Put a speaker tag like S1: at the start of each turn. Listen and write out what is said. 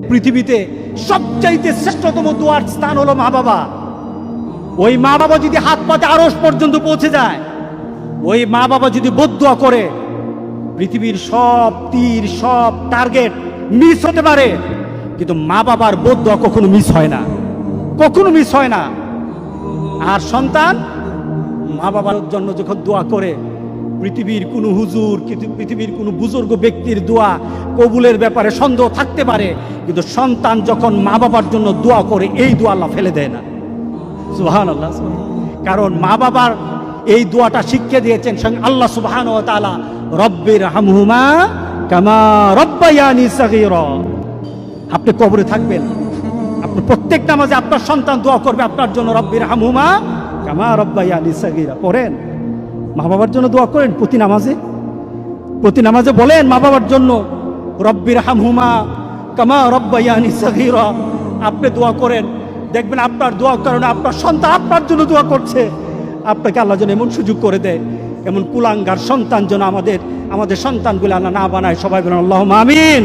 S1: পৃথিবীতে সবচাইতে শ্রেষ্ঠতম দোয়ার স্থান হলো মা বাবা। ওই মা বাবা যদি হাত পাতে আরশ পর্যন্ত পৌঁছে যায়, ওই মা বাবা যদি বদদুয়া করে, পৃথিবীর সব তীর সব টার্গেট মিস হতে পারে, কিন্তু মা বাবার বদদুয়া কখনো মিস হয় না, কখনো মিস হয় না। আর সন্তান মা বাবার জন্য যখন দোয়া করে, পৃথিবীর কোনো হুজুর, পৃথিবীর কোনো বুজুর্গ ব্যক্তির দোয়া কবুলের ব্যাপারে সন্দেহ থাকতে পারে, কিন্তু সন্তান যখন মা বাবার জন্য দোয়া করে, এই দোয়া আল্লাহ ফেলে দেয় না। সুবহানাল্লাহ। কারণ মা বাবার এই দোয়াটা শিখিয়ে দিয়েছেন স্বয়ং আল্লাহ সুবহানাহু ওয়া তাআলা, রব্বির হামহুমা কামা রব্বায়ানি সাগীরা। আপনি কবরে থাকবেন, আপনি প্রত্যেক নামাজে আপনার সন্তান দোয়া করবে আপনার জন্য, রব্বির হামহুমা কামা রব্বায়ানি সাগীরা। পড়েন, মা বাবার জন্য দোয়া করেন প্রতি নামাজে বলেন মা বাবার জন্য, রব্বির হামহুমা কামা রব্বায়ানি সাগীরা। আপনি দোয়া করেন, দেখবেন আপনার দোয়ার কারণে আপনার সন্তান আপনার জন্য দোয়া করছে। আপনাকে আল্লাহ যেন এমন সুযোগ করে দেয়, এমন কুলাঙ্গার সন্তান যেন আমাদের সন্তানগুলো আল্লাহ না বানায়। সবাই বলেন আল্লাহুম্মা আমিন।